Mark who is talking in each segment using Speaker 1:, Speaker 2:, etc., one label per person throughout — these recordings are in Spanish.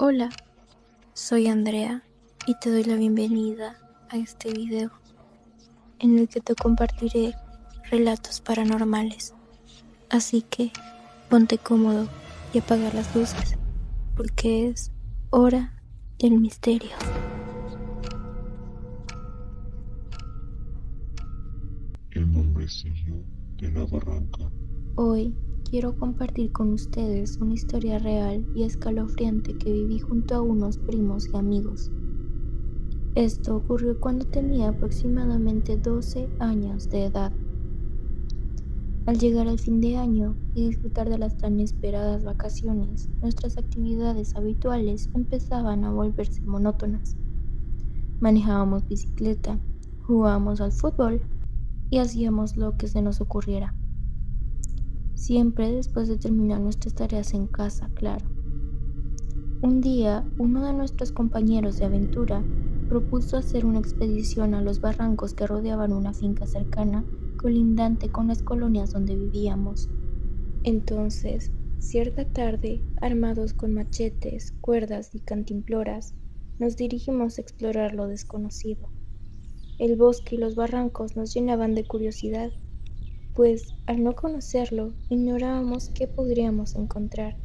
Speaker 1: Hola, soy Andrea y te doy la bienvenida a este video en el que te compartiré relatos paranormales. Así que ponte cómodo y apaga las luces porque es hora del misterio.
Speaker 2: El nombrecillo de la barranca.
Speaker 1: Hoy quiero compartir con ustedes una historia real y escalofriante que viví junto a unos primos y amigos. Esto ocurrió cuando tenía aproximadamente 12 años de edad. Al llegar al fin de año y disfrutar de las tan esperadas vacaciones, nuestras actividades habituales empezaban a volverse monótonas. Manejábamos bicicleta, jugábamos al fútbol y hacíamos lo que se nos ocurriera. Siempre después de terminar nuestras tareas en casa, claro. Un día, uno de nuestros compañeros de aventura propuso hacer una expedición a los barrancos que rodeaban una finca cercana, colindante con las colonias donde vivíamos. Entonces, cierta tarde, armados con machetes, cuerdas y cantimploras, nos dirigimos a explorar lo desconocido. El bosque y los barrancos nos llenaban de curiosidad, pues al no conocerlo, ignorábamos qué podríamos encontrar,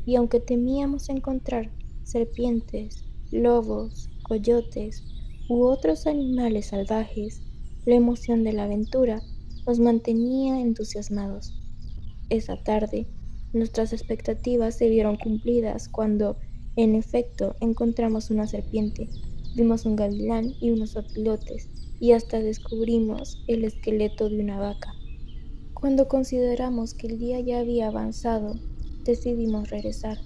Speaker 1: y aunque temíamos encontrar serpientes, lobos, coyotes u otros animales salvajes, la emoción de la aventura nos mantenía entusiasmados. Esa tarde, nuestras expectativas se vieron cumplidas cuando, en efecto, encontramos una serpiente, vimos un gavilán y unos opilotes, y hasta descubrimos el esqueleto de una vaca. Cuando consideramos que el día ya había avanzado, decidimos regresar.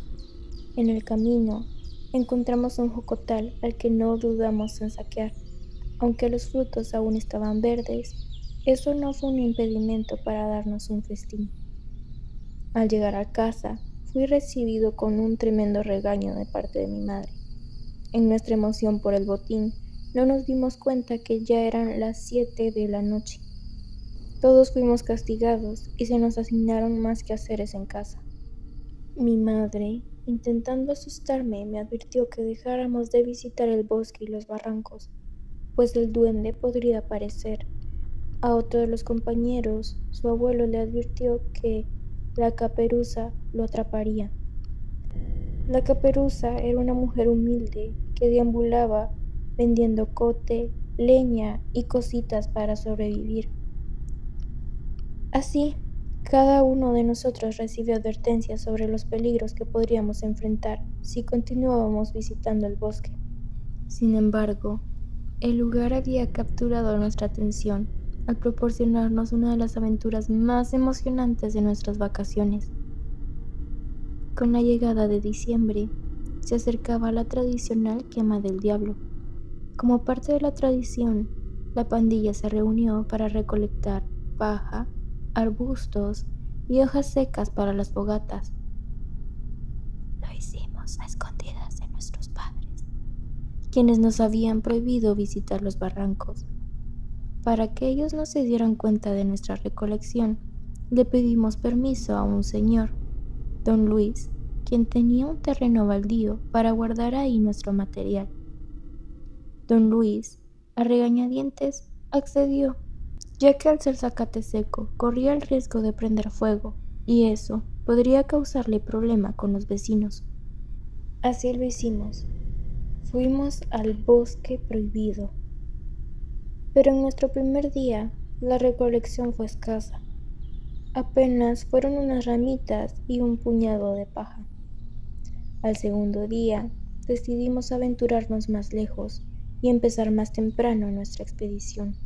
Speaker 1: En el camino, encontramos un jocotal al que no dudamos en saquear. Aunque los frutos aún estaban verdes, eso no fue un impedimento para darnos un festín. Al llegar a casa, fui recibido con un tremendo regaño de parte de mi madre. En nuestra emoción por el botín, no nos dimos cuenta que ya eran las 7 de la noche. Todos fuimos castigados y se nos asignaron más quehaceres en casa. Mi madre, intentando asustarme, me advirtió que dejáramos de visitar el bosque y los barrancos, pues el duende podría aparecer. A otro de los compañeros, su abuelo le advirtió que la caperuza lo atraparía. La caperuza era una mujer humilde que deambulaba vendiendo cote, leña y cositas para sobrevivir. Así, cada uno de nosotros recibió advertencias sobre los peligros que podríamos enfrentar si continuábamos visitando el bosque. Sin embargo, el lugar había capturado nuestra atención al proporcionarnos una de las aventuras más emocionantes de nuestras vacaciones. Con la llegada de diciembre, se acercaba la tradicional quema del diablo. Como parte de la tradición, la pandilla se reunió para recolectar paja, arbustos y hojas secas para las fogatas. Lo hicimos a escondidas de nuestros padres, quienes nos habían prohibido visitar los barrancos. Para que ellos no se dieran cuenta de nuestra recolección, le pedimos permiso a un señor, don Luis, quien tenía un terreno baldío para guardar ahí nuestro material. Don Luis, a regañadientes, accedió, ya que al ser zacate seco corría el riesgo de prender fuego, y eso podría causarle problema con los vecinos. Así lo hicimos. Fuimos al bosque prohibido. Pero en nuestro primer día, la recolección fue escasa. Apenas fueron unas ramitas y un puñado de paja. Al segundo día, decidimos aventurarnos más lejos y empezar más temprano nuestra expedición.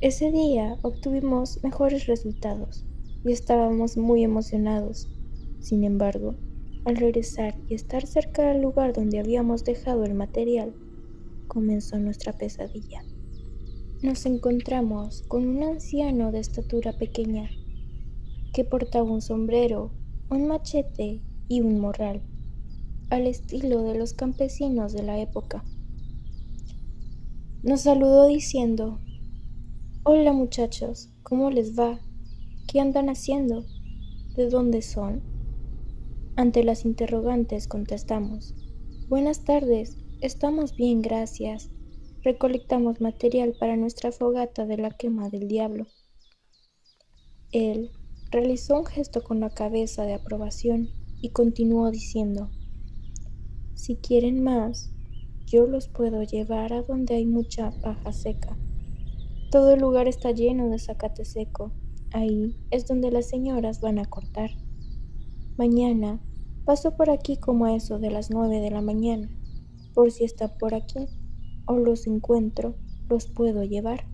Speaker 1: Ese día obtuvimos mejores resultados y estábamos muy emocionados. Sin embargo, al regresar y estar cerca del lugar donde habíamos dejado el material, comenzó nuestra pesadilla. Nos encontramos con un anciano de estatura pequeña que portaba un sombrero, un machete y un morral, al estilo de los campesinos de la época. Nos saludó diciendo: «Hola muchachos, ¿cómo les va? ¿Qué andan haciendo? ¿De dónde son?». Ante las interrogantes contestamos: buenas tardes, estamos bien, gracias. Recolectamos material para nuestra fogata de la quema del diablo. Él realizó un gesto con la cabeza de aprobación y continuó diciendo: si quieren más, yo los puedo llevar a donde hay mucha paja seca. Todo el lugar está lleno de zacate seco. Ahí es donde las señoras van a cortar. Mañana paso por aquí como a eso de las 9 de la mañana. Por si están por aquí o los encuentro, los puedo llevar.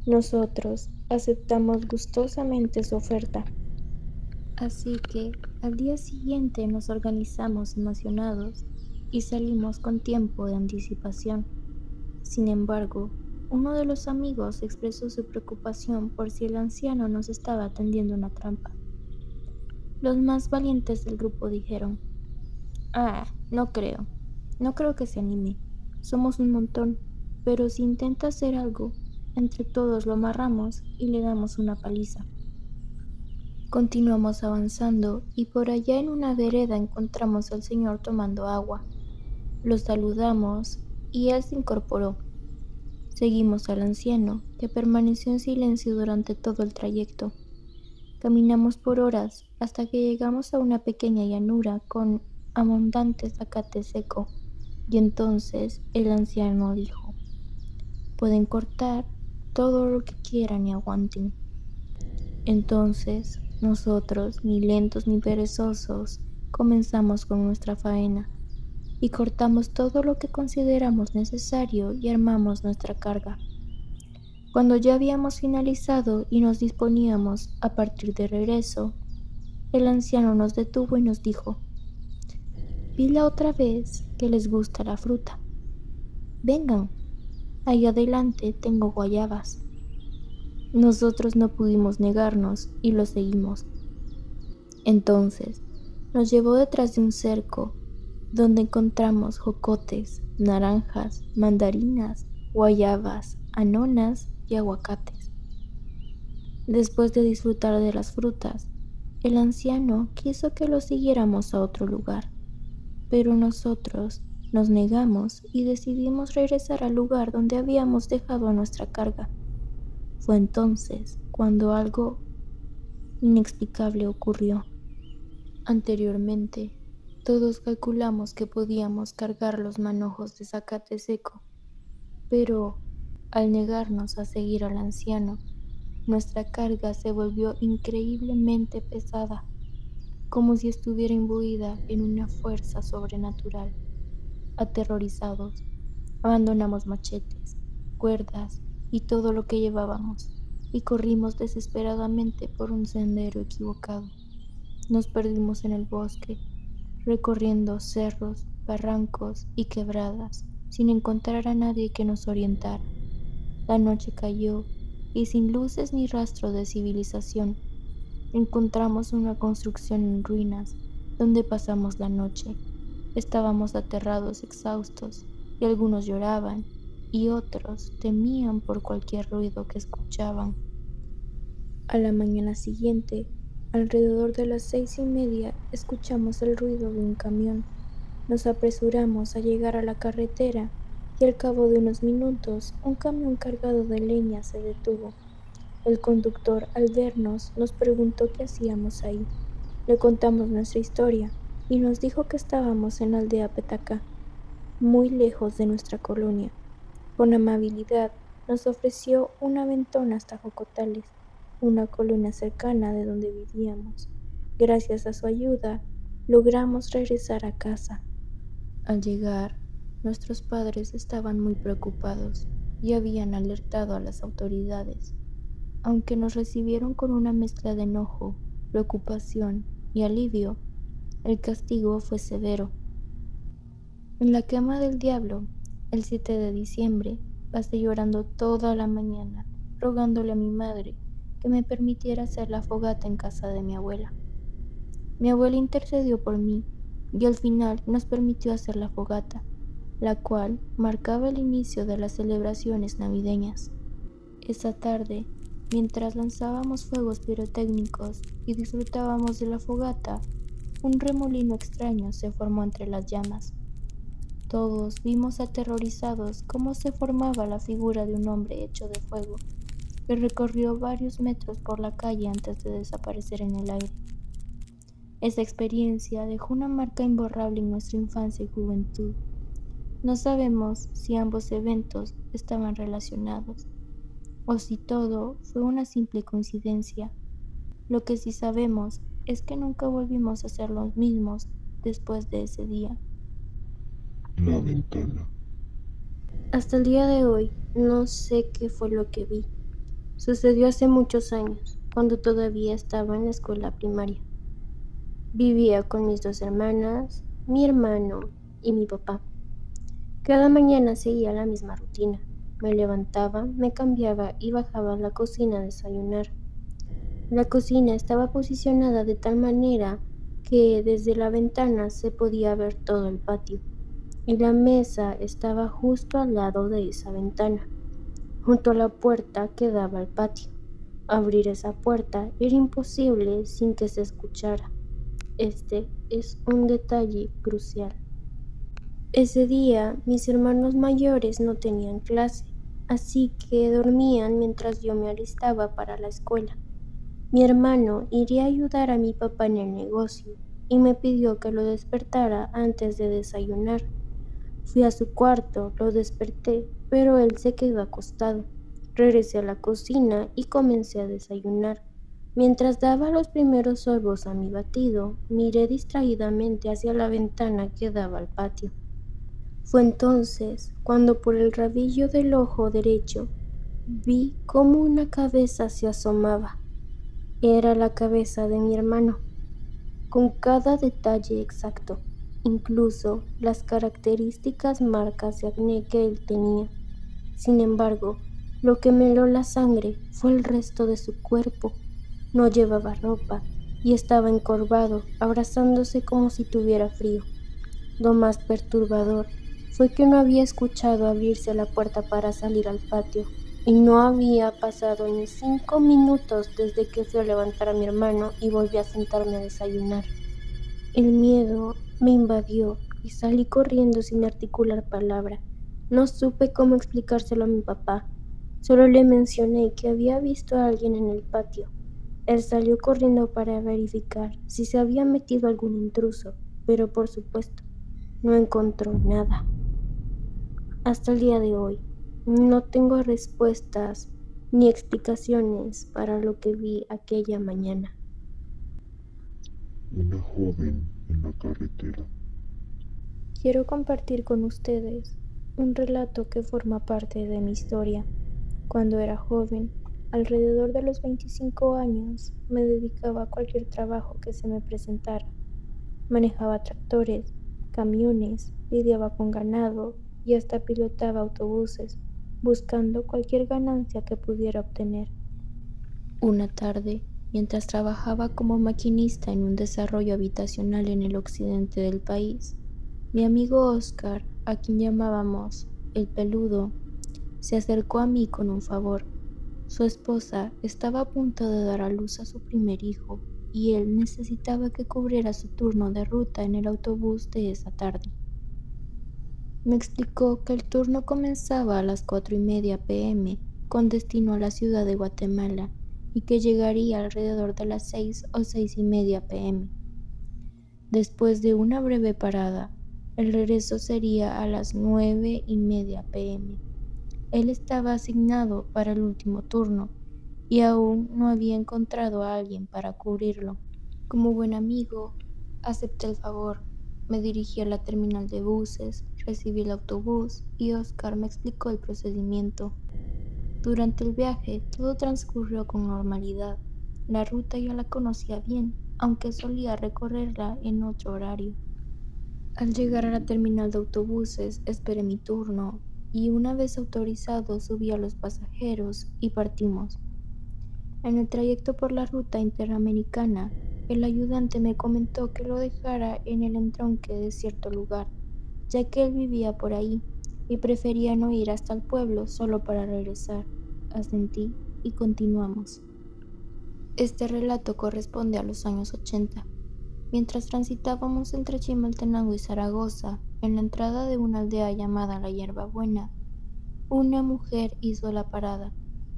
Speaker 1: Nosotros aceptamos gustosamente su oferta. Así que al día siguiente nos organizamos emocionados y salimos con tiempo de anticipación. Sin embargo, uno de los amigos expresó su preocupación por si el anciano nos estaba tendiendo una trampa. Los más valientes del grupo dijeron: no creo que se anime. Somos un montón, pero si intenta hacer algo, entre todos lo amarramos y le damos una paliza. Continuamos avanzando y por allá en una vereda encontramos al señor tomando agua. Lo saludamos y él se incorporó. Seguimos al anciano, que permaneció en silencio durante todo el trayecto. Caminamos por horas hasta que llegamos a una pequeña llanura con abundante zacate seco, y entonces el anciano dijo: pueden cortar todo lo que quieran y aguanten. Entonces nosotros, ni lentos ni perezosos, comenzamos con nuestra faena y cortamos todo lo que consideramos necesario y armamos nuestra carga. Cuando ya habíamos finalizado y nos disponíamos a partir de regreso, el anciano nos detuvo y nos dijo: vi la otra vez que les gusta la fruta. Vengan, ahí adelante tengo guayabas. Nosotros no pudimos negarnos y lo seguimos. Entonces nos llevó detrás de un cerco donde encontramos jocotes, naranjas, mandarinas, guayabas, anonas y aguacates. Después de disfrutar de las frutas, el anciano quiso que lo siguiéramos a otro lugar, pero nosotros nos negamos y decidimos regresar al lugar donde habíamos dejado nuestra carga. Fue entonces cuando algo inexplicable ocurrió. Anteriormente, todos calculamos que podíamos cargar los manojos de zacate seco, pero al negarnos a seguir al anciano, nuestra carga se volvió increíblemente pesada, como si estuviera imbuida en una fuerza sobrenatural. Aterrorizados, abandonamos machetes, cuerdas y todo lo que llevábamos, y corrimos desesperadamente por un sendero equivocado. Nos perdimos en el bosque, recorriendo cerros, barrancos y quebradas, sin encontrar a nadie que nos orientara. La noche cayó y sin luces ni rastro de civilización, encontramos una construcción en ruinas donde pasamos la noche. Estábamos aterrados, exhaustos, y algunos lloraban y otros temían por cualquier ruido que escuchaban. A la mañana siguiente, alrededor de las 6:30, escuchamos el ruido de un camión. Nos apresuramos a llegar a la carretera y al cabo de unos minutos un camión cargado de leña se detuvo. El conductor, al vernos, nos preguntó qué hacíamos ahí. Le contamos nuestra historia y nos dijo que estábamos en la aldea Petacá, muy lejos de nuestra colonia. Con amabilidad nos ofreció un aventón hasta Jocotales, una colonia cercana de donde vivíamos. Gracias a su ayuda, logramos regresar a casa. Al llegar, nuestros padres estaban muy preocupados y habían alertado a las autoridades. Aunque nos recibieron con una mezcla de enojo, preocupación y alivio, el castigo fue severo. En la quema del diablo, el 7 de diciembre, pasé llorando toda la mañana, rogándole a mi madre que me permitiera hacer la fogata en casa de mi abuela. Mi abuela intercedió por mí y al final nos permitió hacer la fogata, la cual marcaba el inicio de las celebraciones navideñas. Esa tarde, mientras lanzábamos fuegos pirotécnicos y disfrutábamos de la fogata, un remolino extraño se formó entre las llamas. Todos vimos aterrorizados cómo se formaba la figura de un hombre hecho de fuego, que recorrió varios metros por la calle antes de desaparecer en el aire. Esa experiencia dejó una marca imborrable en nuestra infancia y juventud. No sabemos si ambos eventos estaban relacionados o si todo fue una simple coincidencia. Lo que sí sabemos es que nunca volvimos a ser los mismos después de ese día.
Speaker 2: La ventana.
Speaker 1: Hasta el día de hoy no sé qué fue lo que vi. Sucedió hace muchos años, cuando todavía estaba en la escuela primaria. Vivía con mis dos hermanas, mi hermano y mi papá. Cada mañana seguía la misma rutina. Me levantaba, me cambiaba y bajaba a la cocina a desayunar. La cocina estaba posicionada de tal manera que desde la ventana se podía ver todo el patio, y la mesa estaba justo al lado de esa ventana, junto a la puerta que daba al patio. Abrir esa puerta era imposible sin que se escuchara. Este es un detalle crucial. Ese día mis hermanos mayores no tenían clase, así que dormían mientras yo me alistaba para la escuela. Mi hermano iría a ayudar a mi papá en el negocio y me pidió que lo despertara antes de desayunar. Fui a su cuarto, lo desperté, pero él se quedó acostado. Regresé a la cocina y comencé a desayunar. Mientras daba los primeros sorbos a mi batido, miré distraídamente hacia la ventana que daba al patio. Fue entonces cuando por el rabillo del ojo derecho vi cómo una cabeza se asomaba. Era la cabeza de mi hermano, con cada detalle exacto, incluso las características marcas de acné que él tenía. Sin embargo, lo que me heló la sangre fue el resto de su cuerpo. No llevaba ropa y estaba encorvado, abrazándose como si tuviera frío. Lo más perturbador fue que no había escuchado abrirse la puerta para salir al patio, y no había pasado ni 5 minutos desde que fui a levantar a mi hermano y volví a sentarme a desayunar. El miedo me invadió y salí corriendo sin articular palabra. No supe cómo explicárselo a mi papá. Solo le mencioné que había visto a alguien en el patio. Él salió corriendo para verificar si se había metido algún intruso, pero por supuesto, no encontró nada. Hasta el día de hoy, no tengo respuestas ni explicaciones para lo que vi aquella mañana.
Speaker 2: Una joven en la carretera.
Speaker 1: Quiero compartir con ustedes un relato que forma parte de mi historia. Cuando era joven, alrededor de los 25 años, me dedicaba a cualquier trabajo que se me presentara. Manejaba tractores, camiones, lidiaba con ganado y hasta pilotaba autobuses, buscando cualquier ganancia que pudiera obtener. Una tarde, mientras trabajaba como maquinista en un desarrollo habitacional en el occidente del país, mi amigo Oscar, a quien llamábamos el Peludo, se acercó a mí con un favor. Su esposa estaba a punto de dar a luz a su primer hijo y él necesitaba que cubriera su turno de ruta en el autobús de esa tarde. Me explicó que el turno comenzaba a las 4:30 p.m. con destino a la ciudad de Guatemala y que llegaría alrededor de las 6 o 6:30 p.m. Después de una breve parada, el regreso sería a las 9:30 p.m. Él estaba asignado para el último turno y aún no había encontrado a alguien para cubrirlo. Como buen amigo, acepté el favor. Me dirigí a la terminal de buses, recibí el autobús y Oscar me explicó el procedimiento. Durante el viaje todo transcurrió con normalidad. La ruta ya la conocía bien, aunque solía recorrerla en otro horario. Al llegar a la terminal de autobuses, esperé mi turno y una vez autorizado subí a los pasajeros y partimos. En el trayecto por la ruta interamericana, el ayudante me comentó que lo dejara en el entronque de cierto lugar, ya que él vivía por ahí y prefería no ir hasta el pueblo solo para regresar. Asentí y continuamos. Este relato corresponde a los años 80. Mientras transitábamos entre Chimaltenango y Zaragoza, en la entrada de una aldea llamada La Hierbabuena, una mujer hizo la parada.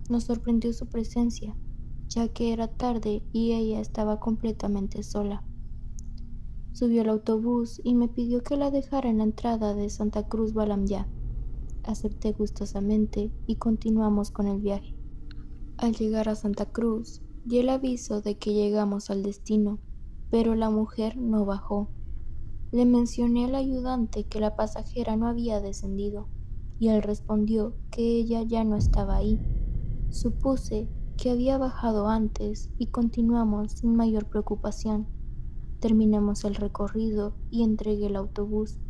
Speaker 1: Nos sorprendió su presencia, ya que era tarde y ella estaba completamente sola. Subió al autobús y me pidió que la dejara en la entrada de Santa Cruz Balamyá. Acepté gustosamente y continuamos con el viaje. Al llegar a Santa Cruz, di el aviso de que llegamos al destino, pero la mujer no bajó. Le mencioné al ayudante que la pasajera no había descendido, y él respondió que ella ya no estaba ahí. Supuse que había bajado antes y continuamos sin mayor preocupación. Terminamos el recorrido y entregué el autobús.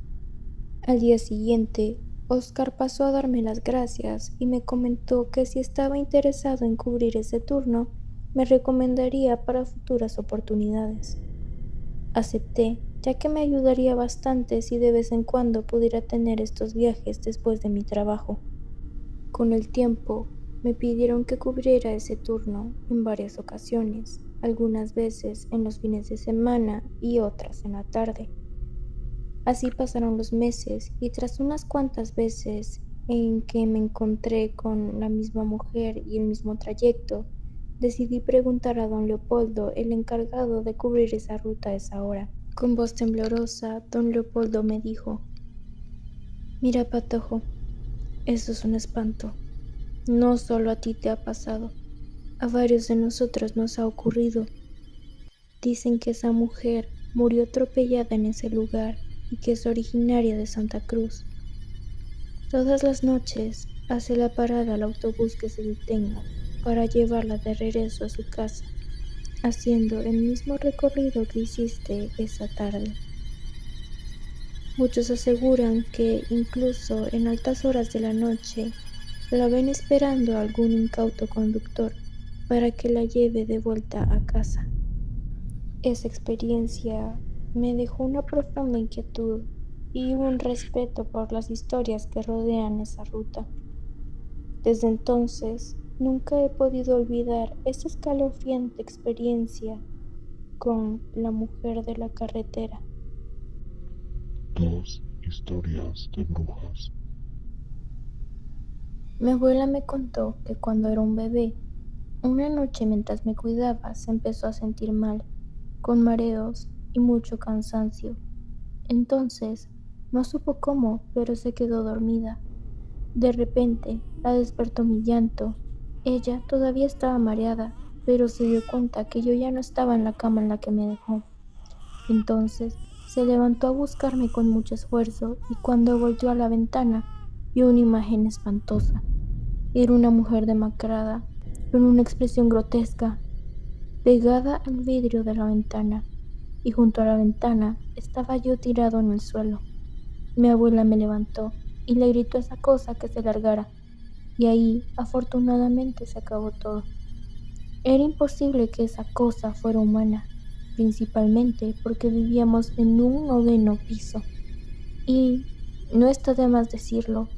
Speaker 1: Al día siguiente, Oscar pasó a darme las gracias y me comentó que si estaba interesado en cubrir ese turno, me recomendaría para futuras oportunidades. Acepté, ya que me ayudaría bastante si de vez en cuando pudiera tener estos viajes después de mi trabajo. Con el tiempo, me pidieron que cubriera ese turno en varias ocasiones, algunas veces en los fines de semana y otras en la tarde. Así pasaron los meses y tras unas cuantas veces en que me encontré con la misma mujer y el mismo trayecto, decidí preguntar a don Leopoldo, el encargado de cubrir esa ruta a esa hora. Con voz temblorosa, don Leopoldo me dijo: «Mira, Patojo, eso es un espanto. No solo a ti te ha pasado, a varios de nosotros nos ha ocurrido. Dicen que esa mujer murió atropellada en ese lugar y que es originaria de Santa Cruz. Todas las noches hace la parada al autobús que se detenga para llevarla de regreso a su casa, haciendo el mismo recorrido que hiciste esa tarde. Muchos aseguran que incluso en altas horas de la noche la ven esperando a algún incauto conductor para que la lleve de vuelta a casa». Esa experiencia me dejó una profunda inquietud y un respeto por las historias que rodean esa ruta. Desde entonces, nunca he podido olvidar esa escalofriante experiencia con la mujer de la carretera.
Speaker 2: Dos historias de brujas.
Speaker 1: Mi abuela me contó que cuando era un bebé, una noche mientras me cuidaba se empezó a sentir mal, con mareos y mucho cansancio. Entonces, no supo cómo, pero se quedó dormida. De repente, la despertó mi llanto. Ella todavía estaba mareada, pero se dio cuenta que yo ya no estaba en la cama en la que me dejó. Entonces, se levantó a buscarme con mucho esfuerzo y cuando volteó a la ventana, vio una imagen espantosa. Era una mujer demacrada, con una expresión grotesca, pegada al vidrio de la ventana, y junto a la ventana estaba yo tirado en el suelo. Mi abuela me levantó y le gritó a esa cosa que se largara, y ahí afortunadamente se acabó todo. Era imposible que esa cosa fuera humana, principalmente porque vivíamos en un 9º piso, y no está de más decirlo,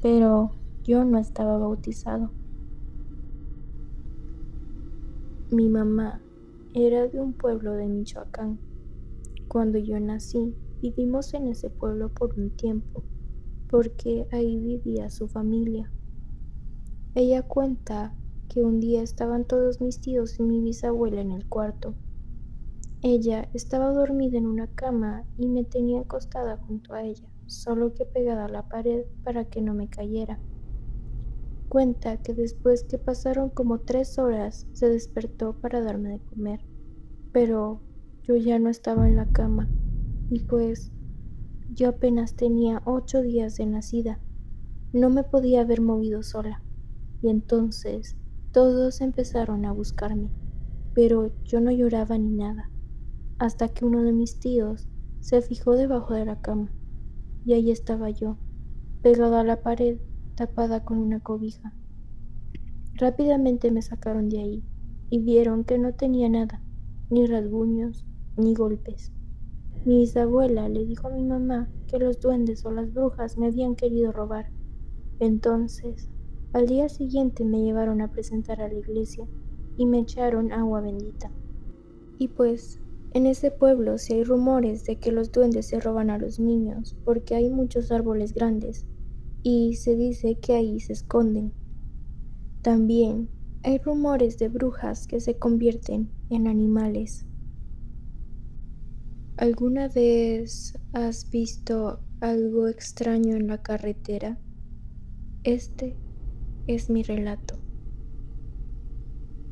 Speaker 1: pero yo no estaba bautizado. Mi mamá era de un pueblo de Michoacán. Cuando yo nací, vivimos en ese pueblo por un tiempo, porque ahí vivía su familia. Ella cuenta que un día estaban todos mis tíos y mi bisabuela en el cuarto. Ella estaba dormida en una cama y me tenía acostada junto a ella, solo que pegada a la pared para que no me cayera. Cuenta que después que pasaron como 3 horas se despertó para darme de comer, pero yo ya no estaba en la cama y pues yo apenas tenía 8 días de nacida. No me podía haber movido sola y entonces todos empezaron a buscarme, pero yo no lloraba ni nada, hasta que uno de mis tíos se fijó debajo de la cama y ahí estaba yo, pegada a la pared, tapada con una cobija. Rápidamente me sacaron de ahí y vieron que no tenía nada, ni rasguños, ni golpes. Mi bisabuela le dijo a mi mamá que los duendes o las brujas me habían querido robar. Entonces, al día siguiente me llevaron a presentar a la iglesia y me echaron agua bendita. Y pues, En ese pueblo sí hay rumores de que los duendes se roban a los niños porque hay muchos árboles grandes y se dice que ahí se esconden. También hay rumores de brujas que se convierten en animales. ¿Alguna vez has visto algo extraño en la carretera? Este es mi relato.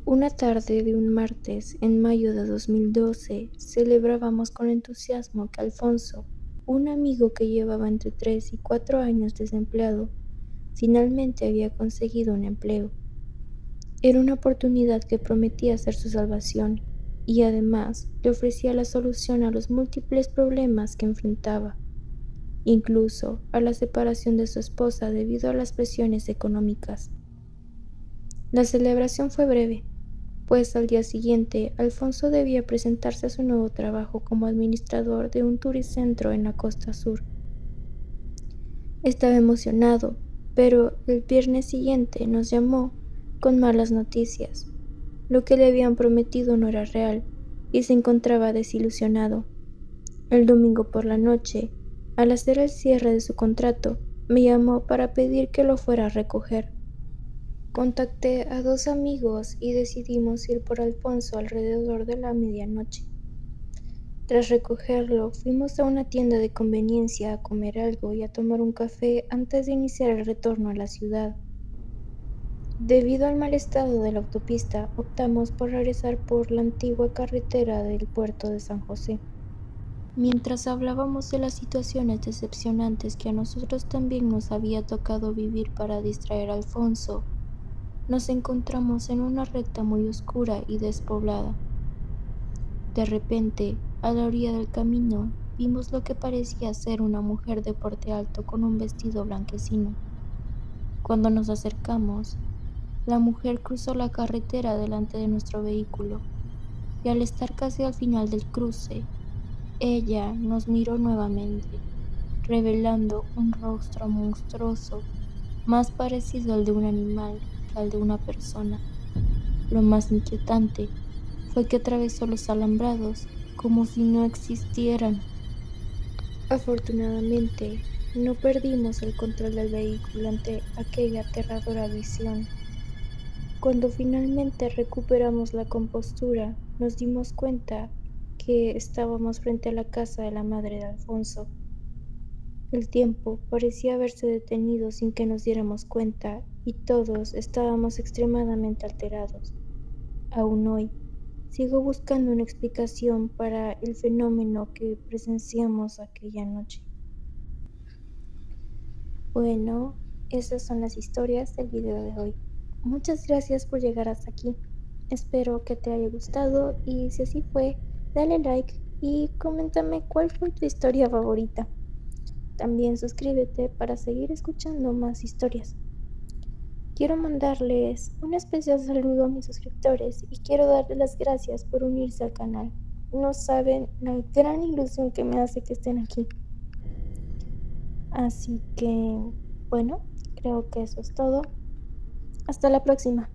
Speaker 1: Una tarde de un martes en mayo de 2012 celebrábamos con entusiasmo que Alfonso, un amigo que llevaba entre 3 y 4 años desempleado, finalmente había conseguido un empleo. Era una oportunidad que prometía ser su salvación y además le ofrecía la solución a los múltiples problemas que enfrentaba, incluso a la separación de su esposa debido a las presiones económicas. La celebración fue breve, pues al día siguiente Alfonso debía presentarse a su nuevo trabajo como administrador de un turicentro en la costa sur. Estaba emocionado, pero el viernes siguiente nos llamó con malas noticias. Lo que le habían prometido no era real y se encontraba desilusionado. El domingo por la noche, al hacer el cierre de su contrato, me llamó para pedir que lo fuera a recoger. Contacté a 2 amigos y decidimos ir por Alfonso alrededor de la medianoche. Tras recogerlo, fuimos a una tienda de conveniencia a comer algo y a tomar un café antes de iniciar el retorno a la ciudad. Debido al mal estado de la autopista, optamos por regresar por la antigua carretera del puerto de San José. Mientras hablábamos de las situaciones decepcionantes que a nosotros también nos había tocado vivir para distraer a Alfonso, nos encontramos en una recta muy oscura y despoblada. De repente, a la orilla del camino, vimos lo que parecía ser una mujer de porte alto con un vestido blanquecino. Cuando nos acercamos, la mujer cruzó la carretera delante de nuestro vehículo, y al estar casi al final del cruce, ella nos miró nuevamente, revelando un rostro monstruoso, más parecido al de un animal que al de una persona. Lo más inquietante fue que atravesó los alambrados como si no existieran. Afortunadamente, no perdimos el control del vehículo ante aquella aterradora visión. Cuando finalmente recuperamos la compostura, nos dimos cuenta que estábamos frente a la casa de la madre de Alfonso. El tiempo parecía haberse detenido sin que nos diéramos cuenta y todos estábamos extremadamente alterados. Aún hoy, sigo buscando una explicación para el fenómeno que presenciamos aquella noche. Bueno, esas son las historias del video de hoy. Muchas gracias por llegar hasta aquí. Espero que te haya gustado y si así fue, dale like y coméntame cuál fue tu historia favorita. También suscríbete para seguir escuchando más historias. Quiero mandarles un especial saludo a mis suscriptores y quiero darles las gracias por unirse al canal. No saben la gran ilusión que me hace que estén aquí. Así que, bueno, creo que eso es todo. Hasta la próxima.